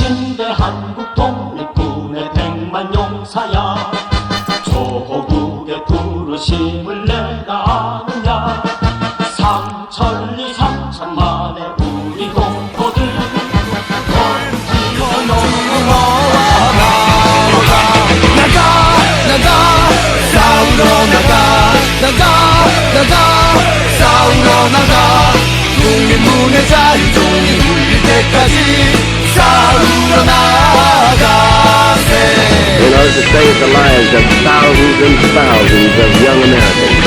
신대 한국 독립군의 백만 용사야. 조국의 부르심을 내가 아느냐. 삼천리 삼천만의 우리 동포들 건지어 싸우러 나가 국민문의 자유종이 울릴 때까지 싸우러 나가세. In order to save the lives of thousands and thousands of young Americans.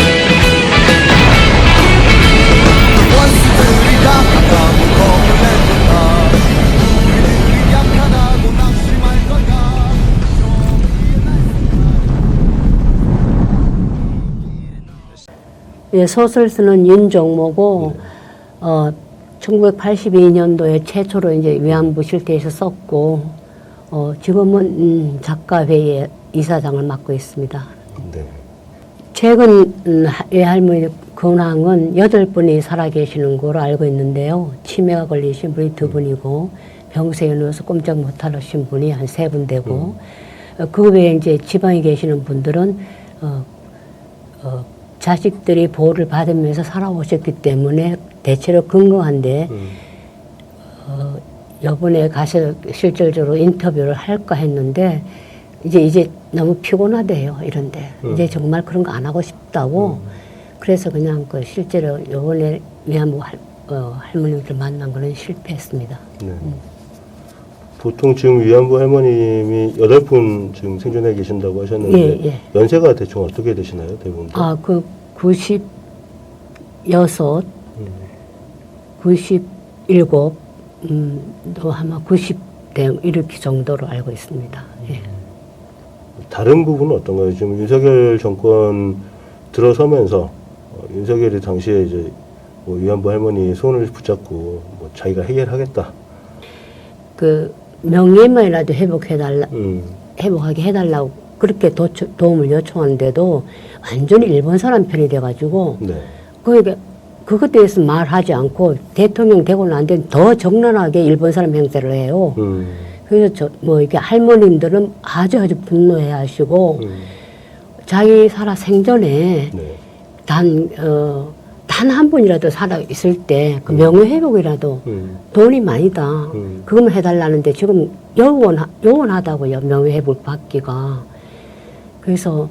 원수들이 강하다고 겁을 낸다. 우리들이 약하다고 낙심할 건가. 예, 소설 쓰는 윤정모고 1982년도에 최초로 이제 위안부 실태에서 썼고 지금은 작가회의 이사장을 맡고 있습니다. 네. 최근 외할머니 근황은 8분이 살아계시는 걸로 알고 있는데요. 치매가 걸리신 분이 2분이고 병세에 누워서 꼼짝 못하신 분이 한 3분 되고 그 외에 이제 지방에 계시는 분들은 자식들이 보호를 받으면서 살아오셨기 때문에 대체로 건강한데 이번에 가서 실질적으로 인터뷰를 할까 했는데 이제 너무 피곤하대요. 이런데 이제 정말 그런 거 안 하고 싶다고 그래서 그냥 그 실제로 이번에 위안부 할머니들 만난 거는 실패했습니다. 네. 보통 지금 위안부 할머님이 8분 지금 생존해 계신다고 하셨는데 예, 예. 연세가 대충 어떻게 되시나요, 대부분? 그 96, 97, 또 아마 90대 이렇게 정도로 알고 있습니다. 예. 다른 부분은 어떤가요? 지금 윤석열 정권 들어서면서 윤석열이 당시에 이제 뭐 위안부 할머니 손을 붙잡고 뭐 자기가 해결하겠다. 그 명예만이라도 회복하게 해달라고 그렇게 도움을 요청하는데도 완전히 일본 사람 편이 돼가지고 네. 그것 대해서 말하지 않고 대통령 되고 난 뒤에 더 적나라하게 일본 사람 행세를 해요. 그래서 이게 할머님들은 아주 분노해 하시고 자기 살아 생전에 네. 단 한 분이라도 살아 있을 때 그 명예회복이라도 돈이 많이다. 그것만 해달라는데 지금 요원하다고요. 명예회복 받기가. 그래서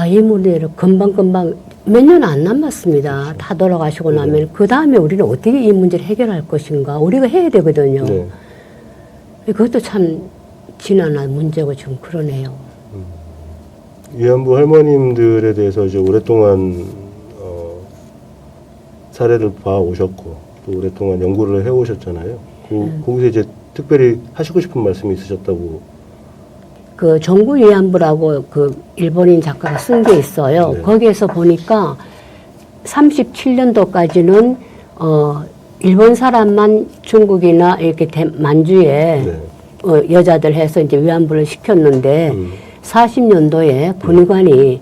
이 문제를 금방금방 몇 년 안 남았습니다. 그렇죠. 다 돌아가시고 나면 그 다음에 우리는 어떻게 이 문제를 해결할 것인가. 우리가 해야 되거든요. 네. 그것도 참 지난한 문제고 지금 그러네요. 위안부 할머님들에 대해서 이제 오랫동안 사례를 봐오셨고 또 오랫동안 연구를 해오셨잖아요. 거기서 이제 특별히 하시고 싶은 말씀이 있으셨다고. 그 정부 위안부라고 그 일본인 작가가 쓴 게 있어요. 네. 거기에서 보니까 37년도까지는 일본 사람만 중국이나 이렇게 만주에 네. 여자들 해서 이제 위안부를 시켰는데 40년도에 군의관이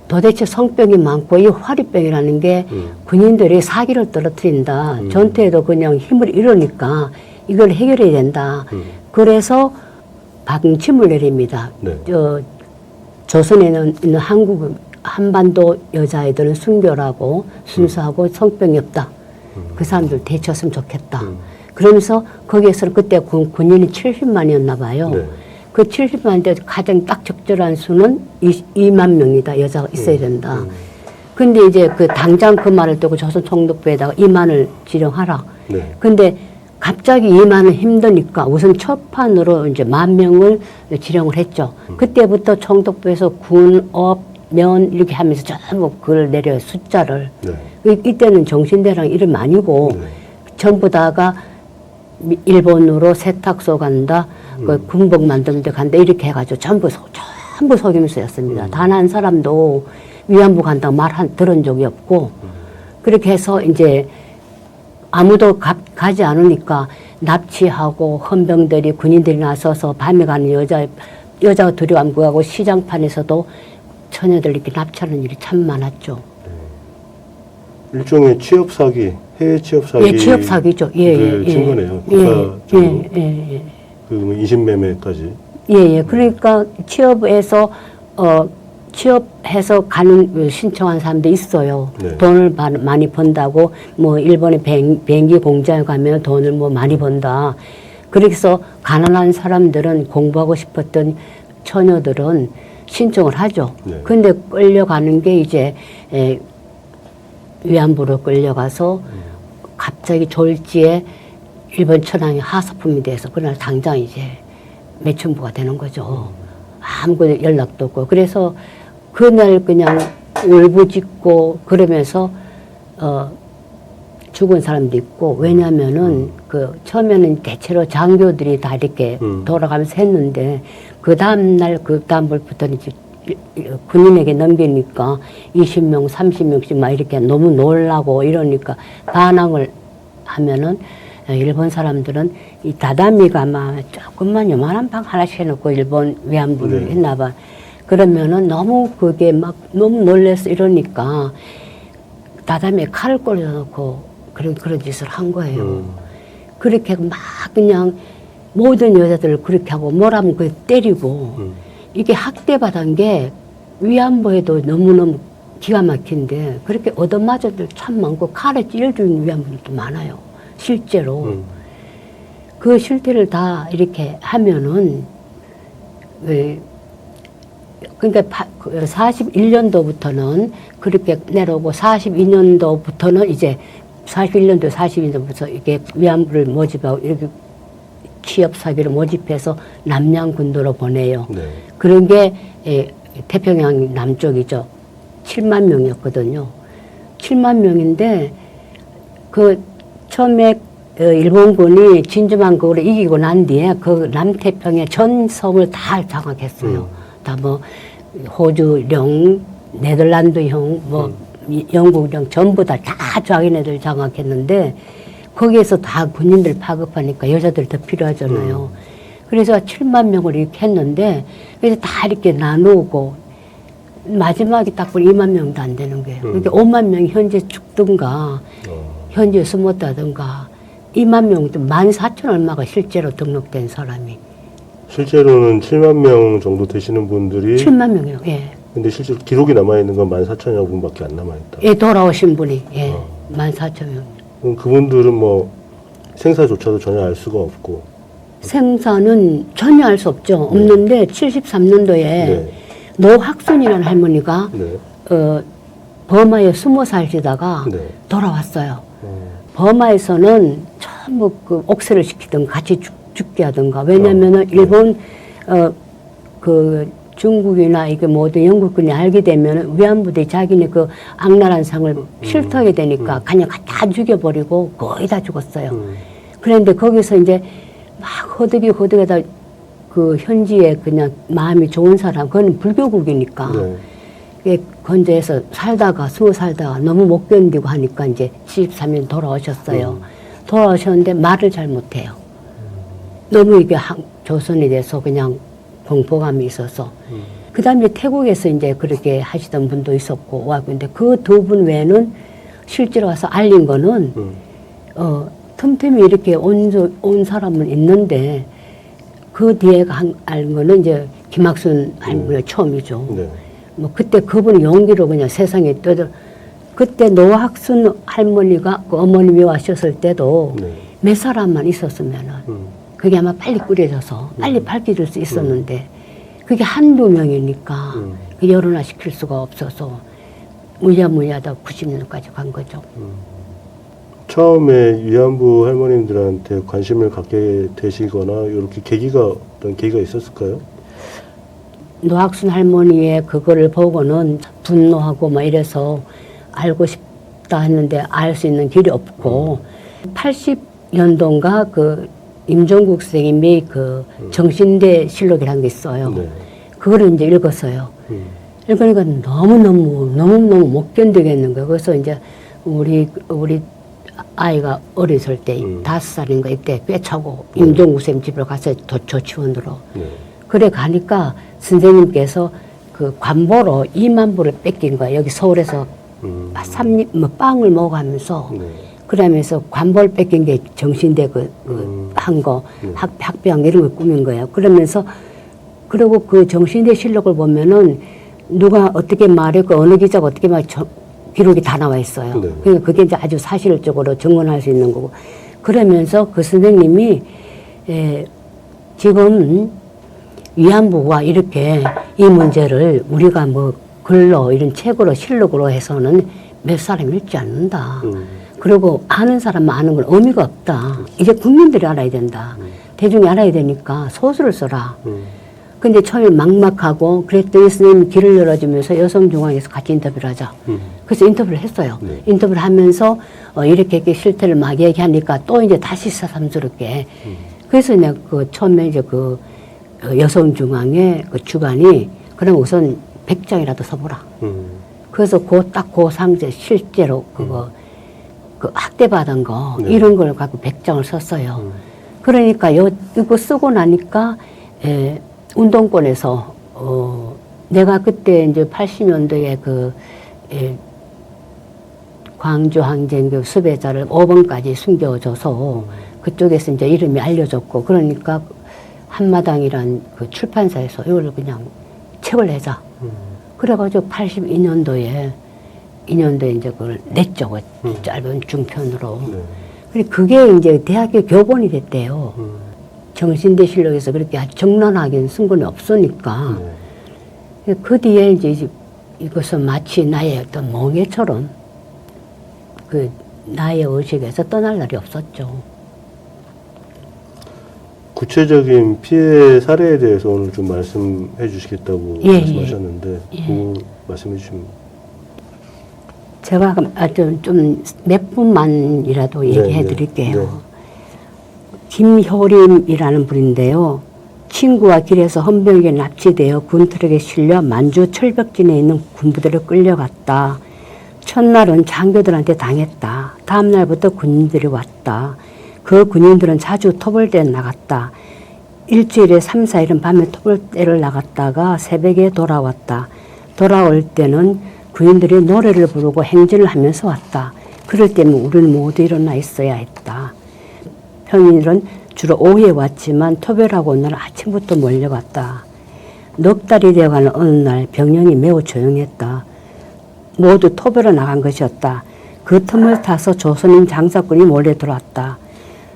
도대체 성병이 많고 이 화리병이라는 게 군인들이 사기를 떨어뜨린다. 전투에도 그냥 힘을 잃으니까 이걸 해결해야 된다. 그래서 방침을 내립니다. 네. 조선에는 있는 한반도 여자애들은 순결하고 순수하고 성병이 없다. 그 사람들 대처했으면 좋겠다. 그러면서 거기에서는 그때 군인이 70만이었나 봐요. 네. 그 70만인데 가장 딱 적절한 수는 2만 명이다. 여자가 있어야 된다. 근데 이제 그 당장 그 말을 듣고 조선 총독부에다가 2만을 지령하라. 네. 근데 갑자기 2만은 힘드니까 우선 첫 판으로 이제 10,000명을 지령을 했죠. 그때부터 총독부에서 군, 업, 면 이렇게 하면서 전부 그걸 내려요. 숫자를. 네. 이때는 정신대랑 이름 아니고 전부 다가 일본으로 세탁소 간다. 그 군복 만드는 데 간다. 이렇게 해가지고 전부 속임수였습니다. 단 한 사람도 위안부 간다고 들은 적이 없고 그렇게 해서 이제 아무도 가지 않으니까 납치하고 헌병들이 군인들이 나서서 밤에 가는 여자가 두려워 안 구하고 시장판에서도 처녀들 이렇게 납치하는 일이 참 많았죠. 일종의 취업 사기 해외 취업 사기. 예, 취업 사기죠. 예, 친 거네요. 그 인신매매까지. 예. 그러니까 취업해서 취업해서 가는 신청한 사람도 있어요. 네. 돈을 많이 번다고 뭐 일본에 비행기 공장에 가면 돈을 뭐 많이 번다. 그래서 가난한 사람들은 공부하고 싶었던 처녀들은 신청을 하죠. 네. 근데 끌려가는 게 이제 위안부로 끌려가서 갑자기 졸지에 일본 천황이 하사품이 돼서 그날 당장 이제 매춘부가 되는 거죠. 아무것도 연락도 없고. 그래서 그날 그냥 울부짖고 그러면서 죽은 사람도 있고, 왜냐면은 그 처음에는 대체로 장교들이 다 이렇게 돌아가면서 했는데 그 다음날 그 다음부터는 이제 군인에게 넘기니까 20명, 30명씩 막 이렇게 너무 놀라고 이러니까 반항을 하면은 일본 사람들은 이 다다미가 아마 조금만 요만한 방 하나씩 해놓고 일본 위안부를 네. 했나 봐. 그러면은 너무 그게 막 너무 놀래서 이러니까 다다미에 칼을 꽂아놓고 그런 짓을 한 거예요. 그렇게 막 그냥 모든 여자들을 그렇게 하고 뭐라면 그 때리고 이게 학대받은 게 위안부에도 너무너무 기가 막힌데 그렇게 얻어맞아들 참 많고 칼에 찔러주는 위안부들도 많아요. 실제로. 그 실태를 다 이렇게 하면은 그러니까 41년도부터는 그렇게 내려오고 42년도부터는 이제 41년도, 42년도부터 이게 위안부를 모집하고 이렇게 취업 사기를 모집해서 남양군도로 보내요. 네. 그런 게 태평양 남쪽이죠. 7만 명이었거든요. 7만 명인데 그 처음에 일본군이 진주만국으로 이기고 난 뒤에 그 남태평양 전 섬을 다 장악했어요. 다 뭐 호주령, 네덜란드형, 뭐 영국령 전부 다 자기네들 장악했는데 거기에서 다 군인들 파급하니까 여자들 더 필요하잖아요. 그래서 7만 명을 이렇게 했는데 그래서 다 이렇게 나누고 마지막에 딱 보니 2만 명도 안 되는 거예요. 그러니까 5만 명이 현재 죽든가 현재 숨었다든가 2만 명도 14,000 얼마가 실제로 등록된 사람이. 실제로는 7만 명 정도 되시는 분들이 7만 명이요. 예. 근데 실제 기록이 남아있는 건 14,000여 분밖에 안 남아있다. 예, 돌아오신 분이. 예. 14,000명. 그럼 그분들은 뭐 생사조차도 전혀 알 수가 없고. 생사는 전혀 알 수 없죠. 없는데 73년도에 네. 노학순이라는 할머니가 네. 버마에 20살 지다가 네. 돌아왔어요. 버마에서는 전부 그 옥세를 시키든 같이 죽게 하든가. 왜냐면은 일본, 그 중국이나 이게 모든 영국군이 알게 되면 위안부들이 자기네 그 악랄한 상을 실토하게 되니까 그냥 다 죽여버리고 거의 다 죽었어요. 그런데 거기서 이제 막 허덕이다 그 현지에 그냥 마음이 좋은 사람, 그건 불교국이니까. 네. 그게 건조해서 살다가 20살다가 너무 못 견디고 하니까 이제 73년 돌아오셨어요. 돌아오셨는데 말을 잘 못해요. 너무 이게 조선에 대해서 그냥 공포감이 있어서. 그 다음에 태국에서 이제 그렇게 하시던 분도 있었고, 와, 근데 그 두 분 외에는 실제로 와서 알린 거는, 틈틈이 이렇게 온 사람은 있는데, 그 뒤에 알 거는 이제 김학순 할머니가 처음이죠. 네. 뭐 그때 그분이 용기로 그냥 세상에 떠들. 그때 노학순 할머니가 그 어머님이 와셨을 때도 네. 몇 사람만 있었으면은 그게 아마 빨리 꾸려져서 빨리 밝혀질 수 있었는데 그게 한두 명이니까 그 열혼화시킬 수가 없어서 무야무야하다 90년까지 간 거죠. 처음에 위안부 할머님들한테 관심을 갖게 되시거나 이렇게 어떤 계기가 있었을까요? 노학순 할머니의 그거를 보고는 분노하고 막 이래서 알고 싶다 했는데 알 수 있는 길이 없고 80년도인가 그 임종국 선생님이 그 정신대 실록이라는 게 있어요. 네. 그거를 이제 읽었어요. 읽으니까 너무너무 못 견디겠는 거예요. 그래서 이제 우리 아이가 어렸을 때 5살인가 이때 꿰차고 임종국 선생님 집으로 가서 조치원으로. 네. 그래 가니까 선생님께서 그 관보로 2만 불을 뺏긴 거야. 여기 서울에서 빵을 먹어가면서 네. 그러면서 관벌 뺏긴 게 정신대 한 거, 학병 이런 걸 꾸민 거예요. 그러면서 그리고 그 정신대 실록을 보면은 누가 어떻게 말했고 어느 기자가 어떻게 기록이 다 나와 있어요. 네. 그러니까 그게 이제 아주 사실적으로 증언할 수 있는 거고. 그러면서 그 선생님이 지금 위안부가 이렇게 이 문제를 우리가 뭐 글로 이런 책으로 실록으로 해서는 몇 사람 읽지 않는다. 그리고 아는 사람만 아는 건 의미가 없다. 이제 국민들이 알아야 된다. 대중이 알아야 되니까 소설을 써라. 근데 처음에 막막하고 그랬더니 선생님이 길을 열어주면서 여성중앙에서 같이 인터뷰를 하자. 그래서 인터뷰를 했어요. 네. 인터뷰를 하면서 이렇게 실태를 막 얘기하니까 또 이제 다시 새삼스럽게. 그래서 내가 처음에 이제 여성중앙의 주관이 그럼 우선 100장이라도 써보라. 그래서 그 상제 실제로 그 학대받은 거 네. 이런 걸 갖고 100장을 썼어요. 그러니까 이거 쓰고 나니까 운동권에서 내가 그때 이제 80년도에 광주 항쟁 수배자를 5번까지 숨겨줘서 그쪽에서 이제 이름이 알려졌고 그러니까 한마당이란 그 출판사에서 이걸 그냥 책을 내자. 그래가지고 82년도에 이제 그걸 냈죠. 짧은 중편으로. 네. 그게 이제 대학교 교본이 됐대요. 정신대 실록에서 그렇게 아주 정난하게 쓴 건 없으니까. 네. 그 뒤에 이제 이것은 마치 나의 어떤 멍해처럼 나의 의식에서 떠날 날이 없었죠. 구체적인 피해 사례에 대해서 오늘 좀 말씀해 주시겠다고 말씀하셨는데 그 말씀해 주시면. 제가 좀 몇 분만이라도 얘기해 드릴게요. 네. 김효림이라는 분인데요. 친구와 길에서 헌병에게 납치되어 군트럭에 실려 만주 철벽진에 있는 군부대로 끌려갔다. 첫날은 장교들한테 당했다. 다음 날부터 군인들이 왔다. 그 군인들은 자주 토벌대에 나갔다. 일주일에 3, 4일은 밤에 토벌대를 나갔다가 새벽에 돌아왔다. 돌아올 때는 군인들이 노래를 부르고 행진을 하면서 왔다. 그럴 때는 우리는 모두 일어나 있어야 했다. 평일은 주로 오후에 왔지만 토별하고 온 날은 아침부터 몰려갔다. 넉 달이 되어가는 어느 날 병영이 매우 조용했다. 모두 토별로 나간 것이었다. 그 틈을 타서 조선인 장사꾼이 몰래 들어왔다.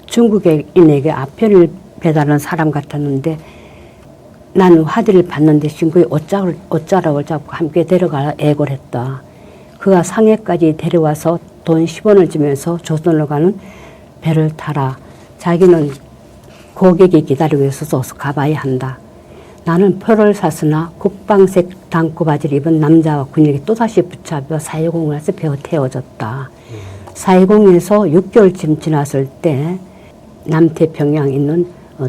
중국인에게 아편을 배달하는 사람 같았는데 나는 화들을 봤는데 친구의 옷자락을 잡고 함께 데려가 애고를 했다. 그가 상해까지 데려와서 돈 10원을 주면서 조선으로 가는 배를 타라. 자기는 고객이 기다리고 있어서 어서 가봐야 한다. 나는 표를 샀으나 국방색 단코 바지를 입은 남자와 군인에게 또다시 붙잡혀 4.20에서 배어 태워졌다. 4.20에서 6개월쯤 지났을 때 남태평양 있는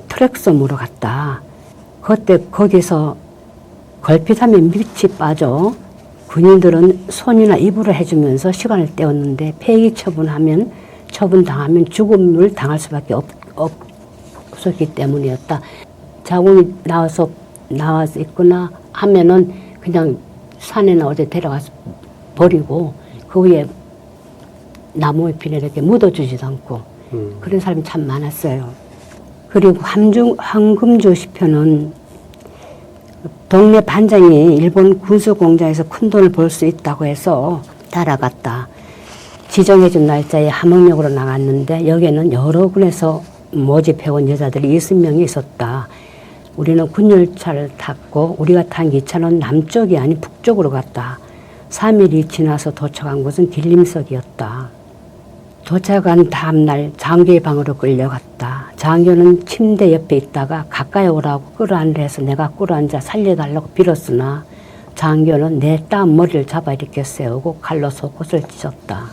트랙섬으로 갔다. 그때 거기서 걸핏하면 밑이 빠져 군인들은 손이나 입으로 해주면서 시간을 때웠는데 폐기 처분당하면 죽음을 당할 수밖에 없었기 때문이었다. 자궁이 나와서 있거나 하면은 그냥 산에나 어디 데려가서 버리고 그 위에 나무 잎이나 이렇게 묻어주지도 않고 그런 사람이 참 많았어요. 그리고 황금주 시편은 동네 반장이 일본 군수공장에서 큰 돈을 벌 수 있다고 해서 따라갔다. 지정해준 날짜에 함흥역으로 나갔는데 여기에는 여러 군에서 모집해온 여자들이 20명이 있었다. 우리는 군열차를 탔고 우리가 탄 기차는 남쪽이 아닌 북쪽으로 갔다. 3일이 지나서 도착한 곳은 길림석이었다. 도착한 다음날 장교의 방으로 끌려갔다. 장교는 침대 옆에 있다가 가까이 오라고 끌어안으래서 내가 끌어앉아 살려달라고 빌었으나 장교는 내 따은 머리를 잡아 일으켜 세우고 칼로 속옷을 찢었다.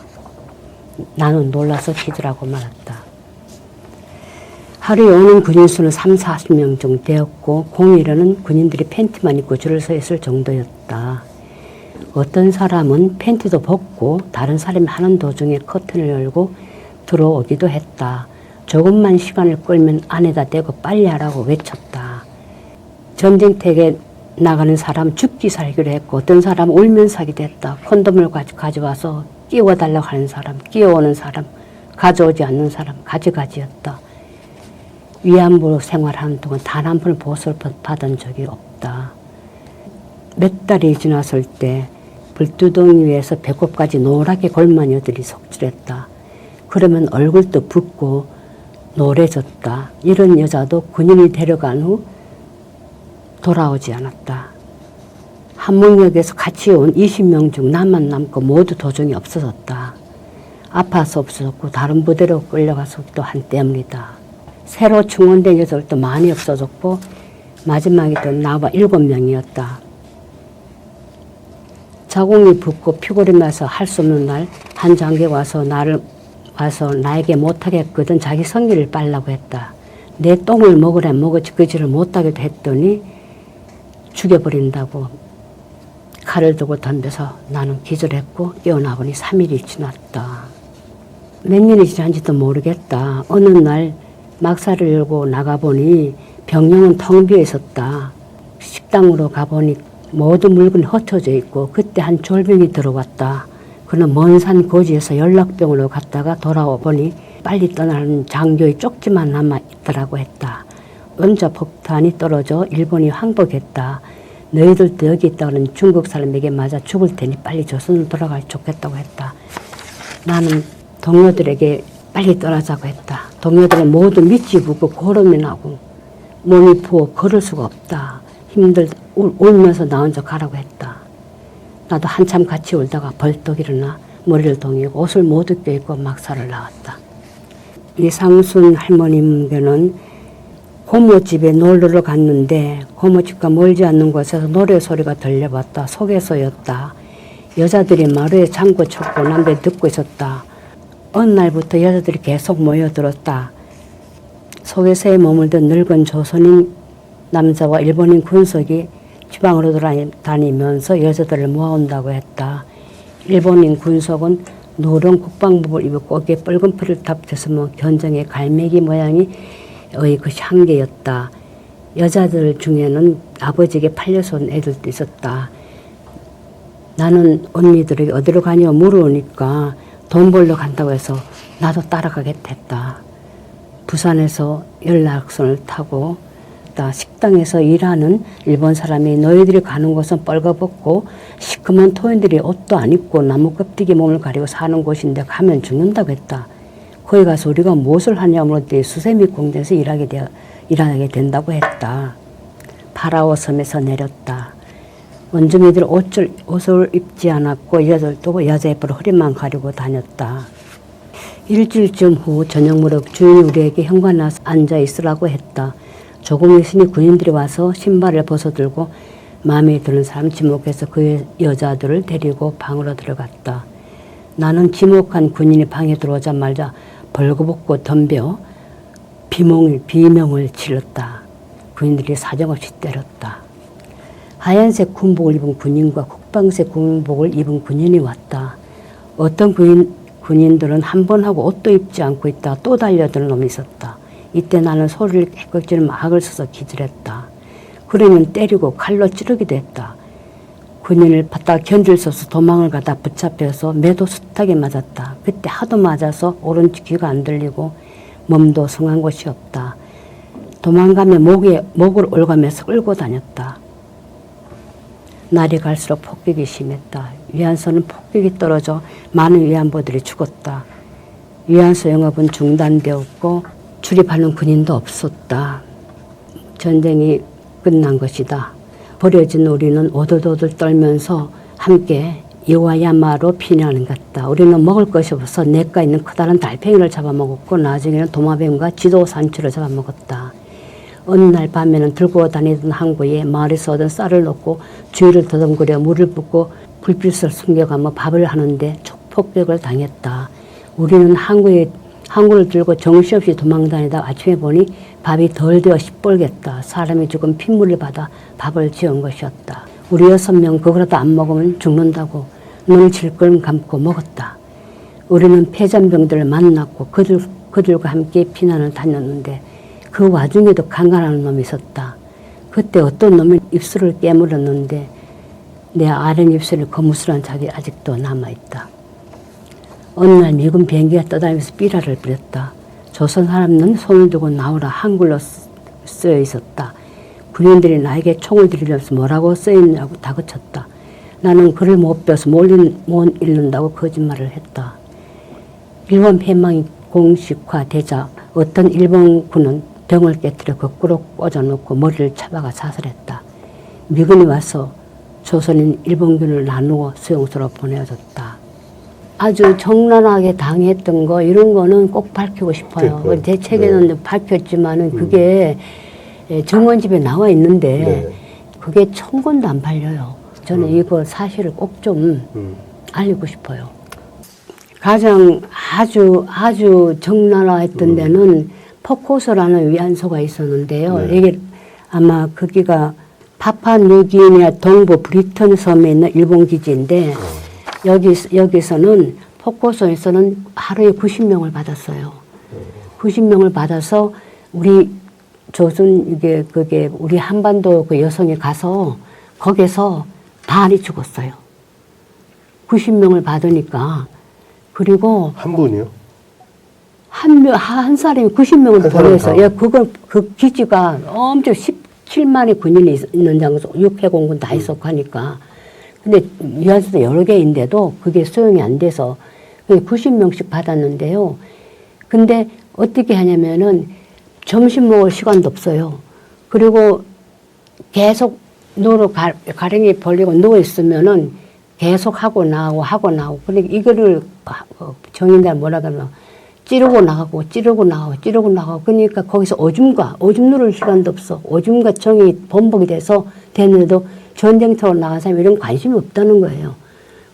나는 놀라서 기절하고 말았다. 하루에 오는 군인 수는 3, 40명 정도 되었고 공일에는 군인들이 팬티만 입고 줄을 서 있을 정도였다. 어떤 사람은 팬티도 벗고 다른 사람이 하는 도중에 커튼을 열고 들어오기도 했다. 조금만 시간을 끌면 안에다 대고 빨리 하라고 외쳤다. 전쟁터에 나가는 사람 죽기 살기로 했고 어떤 사람 울면서 하기도 했다. 콘돔을 가져와서 끼워달라고 하는 사람, 끼워오는 사람 가져오지 않는 사람 가지가지였다. 위안부 생활하는 동안 단 한 번 보수를 받은 적이 없다. 몇 달이 지났을 때 불두덩이 위에서 배꼽까지 노랗게 골만 여들이 속출했다. 그러면 얼굴도 붓고 노래졌다. 이런 여자도 군인이 데려간 후 돌아오지 않았다. 한문역에서 같이 온 20명 중 나만 남고 모두 도중에 없어졌다. 아파서 없어졌고 다른 부대로 끌려가서 또 한때입니다. 새로 충원된 여자들도 많이 없어졌고 마지막에 또 나와 7명이었다. 자궁이 붓고 피고림해서 할 수 없는 날 한 장교가 와서 나에게 못하겠거든 자기 성기를 빨라고 했다. 내 똥을 먹으라 먹었지 그지를 못하게도 했더니 죽여버린다고 칼을 들고 덤벼서 나는 기절했고 깨어나보니 3일이 지났다. 몇 년이 지난지도 모르겠다. 어느 날 막사를 열고 나가보니 병영은 텅 비어 있었다. 식당으로 가보니 모든 물건이 흩어져 있고 그때 한 졸병이 들어왔다. 그는 먼 산 고지에서 연락병으로 갔다가 돌아와 보니 빨리 떠나는 장교의 쪽지만 남아 있더라고 했다. 원자 폭탄이 떨어져 일본이 항복했다. 너희들도 여기 있다가는 중국 사람에게 맞아 죽을 테니 빨리 조선으로 돌아가야 좋겠다고 했다. 나는 동료들에게 빨리 떠나자고 했다. 동료들은 모두 밑이 붓고 고름이 나고 몸이 부어 걸을 수가 없다. 울면서 나 혼자 가라고 했다. 나도 한참 같이 울다가 벌떡 일어나 머리를 동이고 옷을 모두 껴입고 막사를 나왔다. 이상순 할머님께는 고모집에 놀러를 갔는데 고모집과 멀지 않는 곳에서 노래소리가 들려봤다. 속에서였다. 여자들이 마루에 장구 쳤고 남들 듣고 있었다. 어느 날부터 여자들이 계속 모여들었다. 속에서에 머물던 늙은 조선인 남자와 일본인 군속이 지방으로 다니면서 여자들을 모아온다고 했다. 일본인 군속은 노란 국방복을 입었고 어깨에 붉은 풀을 탑재서 견정의 갈매기 모양의 것이 한 개였다. 여자들 중에는 아버지에게 팔려서 온 애들도 있었다. 나는 언니들에게 어디로 가냐고 물어오니까 돈 벌러 간다고 해서 나도 따라가게 됐다. 부산에서 연락선을 타고 식당에서 일하는 일본 사람이 너희들이 가는 곳은 뻘거벗고 시커먼 토인들이 옷도 안 입고 나무 껍데기 몸을 가리고 사는 곳인데 가면 죽는다고 했다. 거기 가서 우리가 무엇을 하냐고 물었더니 수세미 공장에서 일하게 된다고 했다. 파라오 섬에서 내렸다. 원주민들 옷을 입지 않았고 여자들도 여자 예쁘로 허리만 가리고 다녔다. 일주일쯤 후 저녁 무렵 주인이 우리에게 현관에 앉아 있으라고 했다. 조금 있으니 군인들이 와서 신발을 벗어들고 마음에 드는 사람 지목해서 그 여자들을 데리고 방으로 들어갔다. 나는 지목한 군인이 방에 들어오자마자 벌거벗고 덤벼 비명을 질렀다. 군인들이 사정없이 때렸다. 하얀색 군복을 입은 군인과 국방색 군복을 입은 군인이 왔다. 어떤 군인들은 한 번 하고 옷도 입지 않고 있다 또 달려드는 놈이 있었다. 이때 나는 소리를 깨끗 지르며 악을 써서 기절했다. 그러면 때리고 칼로 찌르기도 했다. 군인을 받다가 견딜 수 없어 도망을 가다 붙잡혀서 매도 숱하게 맞았다. 그때 하도 맞아서 오른쪽 귀가 안 들리고 몸도 성한 곳이 없다. 도망가며 목을 올가면서 끌고 다녔다. 날이 갈수록 폭격이 심했다. 위안소는 폭격이 떨어져 많은 위안부들이 죽었다. 위안소 영업은 중단되었고 출입하는 군인도 없었다. 전쟁이 끝난 것이다. 버려진 우리는 오돌오돌 떨면서 함께 이와야마로 피난을 갔다. 우리는 먹을 것이 없어서 내과 있는 커다란 달팽이를 잡아먹었고 나중에는 도마뱀과 지도 산초를 잡아먹었다. 어느 날 밤에는 들고 다니던 항구에 마을에서 얻은 쌀을 넣고 주위를 더듬거려 물을 붓고 불빛을 숨겨가며 밥을 하는데 폭격을 당했다. 우리는 항구를 들고 정신없이 도망다니다 아침에 보니 밥이 덜 되어 시뻘겠다. 사람이 죽은 핏물을 받아 밥을 지은 것이었다. 우리 6명 그거라도 안 먹으면 죽는다고 눈을 질끈 감고 먹었다. 우리는 폐잔병들을 만났고 그들과 함께 피난을 다녔는데 그 와중에도 강간하는 놈이 있었다. 그때 어떤 놈이 입술을 깨물었는데 내 아랫입술에 거무스런 자국이 아직도 남아있다. 어느 날 미군 비행기가 떠다니면서 삐라를 부렸다. 조선 사람은 손을 들고 나오라 한글로 쓰여 있었다. 군인들이 나에게 총을 들이면서 뭐라고 써있냐고 다그쳤다. 나는 글을 못 배워서 못 읽는다고 거짓말을 했다. 일본 패망이 공식화되자 어떤 일본군은 등을 깨뜨려 거꾸로 꽂아놓고 머리를 잡아가 자살했다. 미군이 와서 조선인 일본군을 나누어 수용소로 보내줬다. 아주 적나라하게 당했던 거 이런 거는 꼭 밝히고 싶어요. 그러니까요. 제 책에는 네. 밝혔지만은 그게 정원집에 나와 있는데 네. 그게 1000권도 안 팔려요. 저는 이거 사실을 꼭 좀 알리고 싶어요. 가장 아주 적나라했던 데는 포코소라는 위안소가 있었는데요. 네. 이게 아마 거기가 파푸아뉴기니아 동부 브리턴 섬에 있는 일본 기지인데 여기서는 포코소에서는 하루에 90명을 받았어요. 90명을 받아서 우리 조선 그게 우리 한반도 그 여성이 가서 거기서 반이 죽었어요. 90명을 받으니까. 그리고 한 분이요? 한 사람이 90명을 한 사람 보내서, 다. 예, 그 기지가 엄청 17만의 군인이 있는 장소, 육해공군 다 있었고 하니까. 근데 위안소도 여러 개인데도 그게 수용이 안 돼서 90명씩 받았는데요. 근데 어떻게 하냐면은 점심 먹을 시간도 없어요. 그리고 계속 가랭이 벌리고 누워있으면은 계속 하고 나오고. 그러니까 이거를 정인들 뭐라 그러면 찌르고 나가고. 그러니까 거기서 오줌 누를 시간도 없어. 오줌과 정이 번복이 돼서 됐는데도 전쟁터로 나간 사람이 이런 관심이 없다는 거예요.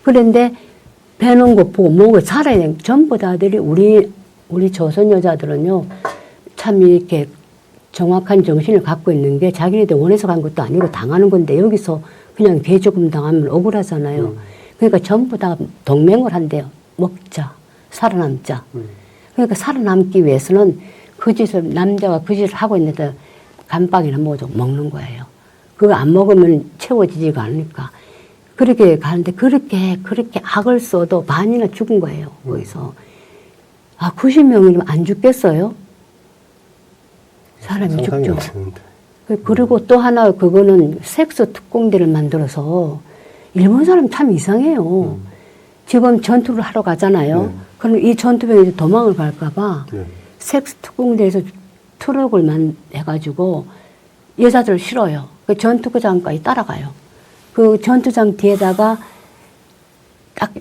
그런데 배는 거 보고 뭐가 살아야 돼. 전부 다들이 우리 조선 여자들은요, 참 이렇게 정확한 정신을 갖고 있는 게 자기네들 원해서 간 것도 아니고 당하는 건데 여기서 그냥 개조금 당하면 억울하잖아요. 그러니까 전부 다 동맹을 한대요. 먹자, 살아남자. 그러니까 살아남기 위해서는 그 짓을, 남자가 그 짓을 하고 있는데 감빵이나 뭐도 먹는 거예요. 그거 안 먹으면 채워지지가 않으니까. 그렇게 가는데 그렇게 악을 써도 반이나 죽은 거예요. 거기서. 90명이면 안 죽겠어요? 사람이 상상이 죽죠. 안 되는데. 그리고 또 하나 그거는 섹스 특공대를 만들어서 일본 사람 참 이상해요. 지금 전투를 하러 가잖아요. 네. 그럼 이 전투병이 도망을 갈까봐 네. 섹스 특공대에서 트럭을 해가지고 여자들을 실어요. 그 전투장까지 따라가요. 그 전투장 뒤에다가 딱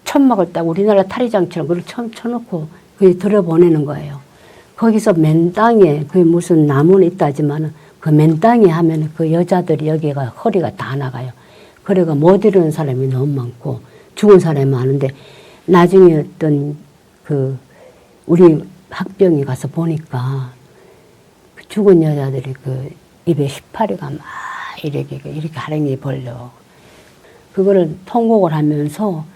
천막을 딱 우리나라 탈의장처럼 그걸 쳐놓고 그게 들어보내는 거예요. 거기서 맨 땅에 그 무슨 나무는 있다지만은 그 맨 땅에 하면 그 여자들이 여기가 허리가 다 나가요. 그래가 못 이루는 사람이 너무 많고 죽은 사람이 많은데 나중에 어떤 그 우리 학병이 가서 보니까 그 죽은 여자들이 그 입에 18이가 막 이렇게 가랭이 벌려. 그거를 통곡을 하면서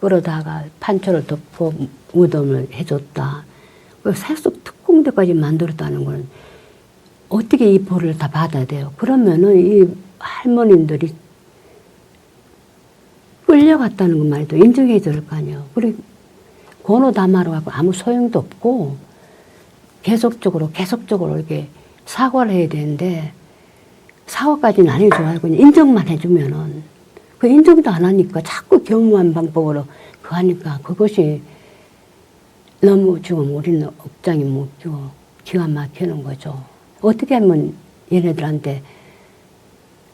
끌어다가 판초를 덮고 무덤을 해줬다. 섹스 특공대까지 만들었다는 거는 어떻게 이 벌을 다 받아야 돼요? 그러면은 이 할머님들이 끌려갔다는 것 말도 인정해야 될 거 아니에요. 그리고 권오담하러 가고 아무 소용도 없고 계속적으로 이렇게 사과를 해야 되는데 사과까지는 안 해줘야 그냥 인정만 해주면은 그 인정도 안 하니까 자꾸 경무한 방법으로 그거 하니까 그것이 너무 지금 우리는 억장이 묶이고 기가 막히는 거죠. 어떻게 하면 얘네들한테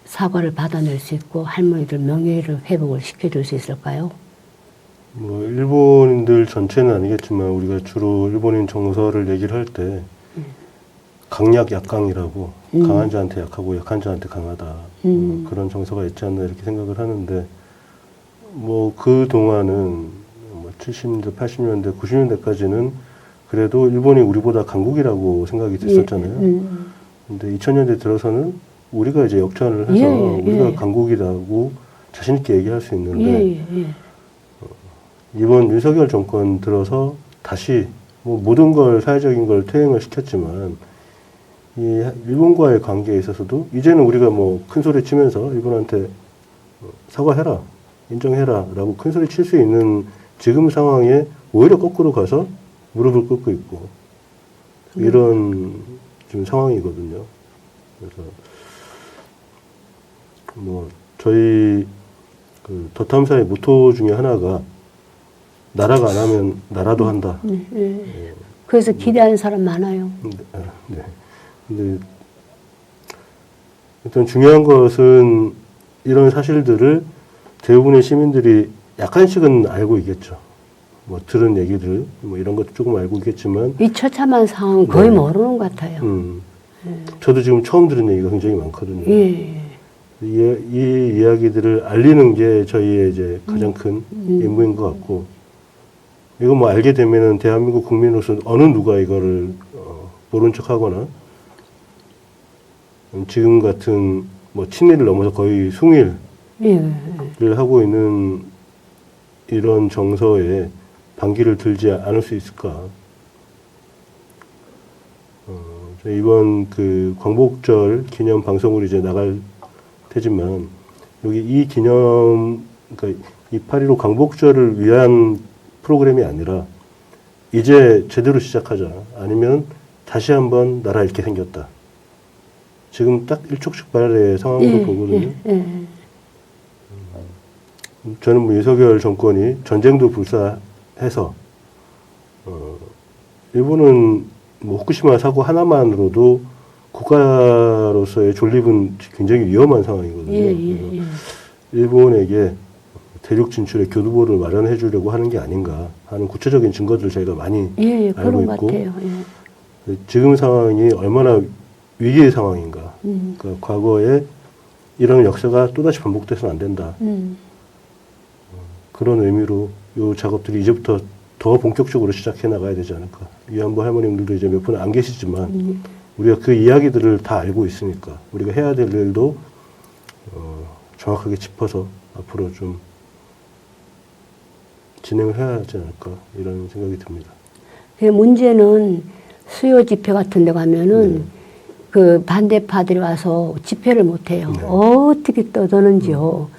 사과를 받아낼 수 있고 할머니들 명예를 회복을 시켜줄 수 있을까요? 뭐 일본인들 전체는 아니겠지만 우리가 주로 일본인 정서를 얘기를 할 때 강약 약강이라고 강한 자한테 약하고 약한 자한테 강하다 그런 정서가 있지 않나 이렇게 생각을 하는데 뭐 그 동안은 뭐 70년대, 80년대, 90년대까지는 그래도 일본이 우리보다 강국이라고 생각이 됐었잖아요. 근데 2000년대 들어서는 우리가 이제 역전을 해서 우리가 강국이라고 자신 있게 얘기할 수 있는데 이번 윤석열 정권 들어서 다시 뭐 모든 걸 사회적인 걸 퇴행을 시켰지만 이 일본과의 관계에 있어서도 이제는 우리가 뭐 큰 소리 치면서 일본한테 사과해라, 인정해라 라고 큰 소리 칠 수 있는 지금 상황에 오히려 거꾸로 가서 무릎을 꿇고 있고 이런 지금 상황이거든요. 그래서 뭐 저희 그 덧탐사의 모토 중에 하나가 나라가 안 하면 나라도 한다. 그래서 기대하는 사람 많아요. 네. 근데 일단 중요한 것은 이런 사실들을 대부분의 시민들이 약간씩은 알고 있겠죠. 뭐 들은 얘기들 뭐 이런 것도 조금 알고 있겠지만 이 처참한 상황은 거의 모르는 것 같아요. 저도 지금 처음 들은 얘기가 굉장히 많거든요. 예. 이 이야기들을 알리는 게 저희의 이제 가장 큰 임무인 것 같고, 이거 뭐 알게 되면은 대한민국 국민으로서 어느 누가 이거를 모른 척하거나 지금 같은 뭐 친일을 넘어서 거의 숭일을 하고 있는 이런 정서에 반기를 들지 않을 수 있을까? 이번 그 광복절 기념 방송으로 이제 나갈 테지만 여기 이 기념, 그러니까 이 8.15 광복절을 위한 프로그램이 아니라 이제 제대로 시작하자. 아니면 다시 한번 나라 잃게 생겼다. 지금 딱 일촉즉발의 상황으로 보거든요. 저는 뭐 윤석열 정권이 전쟁도 불사해서 일본은 뭐 후쿠시마 사고 하나만으로도 국가로서의 존립은 굉장히 위험한 상황이거든요. 일본에게 대륙 진출의 교두보를 마련해 주려고 하는 게 아닌가 하는 구체적인 증거들을 저희가 많이 알고 있고, 같아요. 지금 상황이 얼마나 위기의 상황인가. 그러니까 과거에 이런 역사가 또다시 반복돼서는 안 된다. 그런 의미로 이 작업들이 이제부터 더 본격적으로 시작해 나가야 되지 않을까. 위안부 할머님들도 이제 몇 분 안 계시지만 우리가 그 이야기들을 다 알고 있으니까 우리가 해야 될 일도 정확하게 짚어서 앞으로 좀 진행을 해야 하지 않을까 이런 생각이 듭니다. 그 문제는 수요 집회 같은 데 가면은 그 반대파들이 와서 집회를 못 해요. 어떻게 떠드는지요.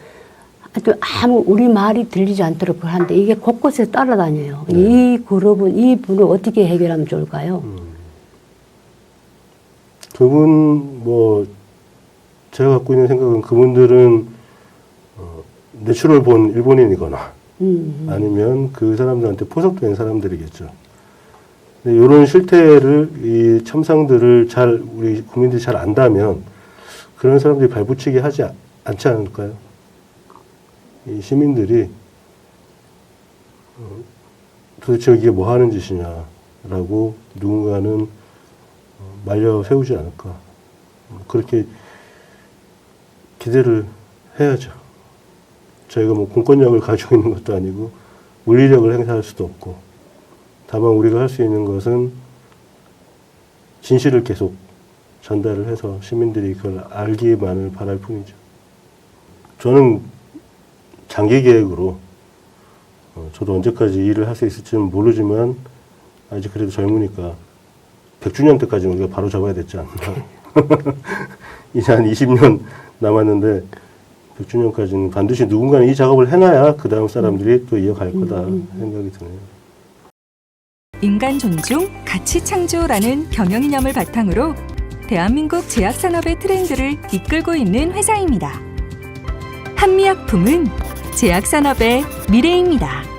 아무 우리 말이 들리지 않도록 그걸 하는데 이게 곳곳에 따라다녀요. 이 그룹은 이 분을 어떻게 해결하면 좋을까요? 그분 뭐 제가 갖고 있는 생각은 그분들은 내추럴 본 일본인이거나 아니면 그 사람들한테 포섭된 사람들이겠죠. 근데 이런 실태를 이 참상들을 잘 우리 국민들이 잘 안다면 그런 사람들이 발붙이게 하지 않지 않을까요? 이 시민들이 도대체 이게 뭐 하는 짓이냐라고 누군가는 말려 세우지 않을까. 그렇게 기대를 해야죠. 저희가 뭐 공권력을 가지고 있는 것도 아니고 물리력을 행사할 수도 없고, 다만 우리가 할 수 있는 것은 진실을 계속 전달을 해서 시민들이 그걸 알기만을 바랄 뿐이죠. 저는 장기 계획으로 저도 언제까지 일을 할 수 있을지는 모르지만 아직 그래도 젊으니까 100주년 때까지는 우리가 바로 잡아야 되지 않나. 이제 한 20년 남았는데 100주년까지는 반드시 누군가는 이 작업을 해놔야 그 다음 사람들이 또 이어갈 거다 생각이 드네요. 인간 존중, 가치 창조라는 경영이념을 바탕으로 대한민국 제약산업의 트렌드를 이끌고 있는 회사입니다. 한미약품은 제약산업의 미래입니다.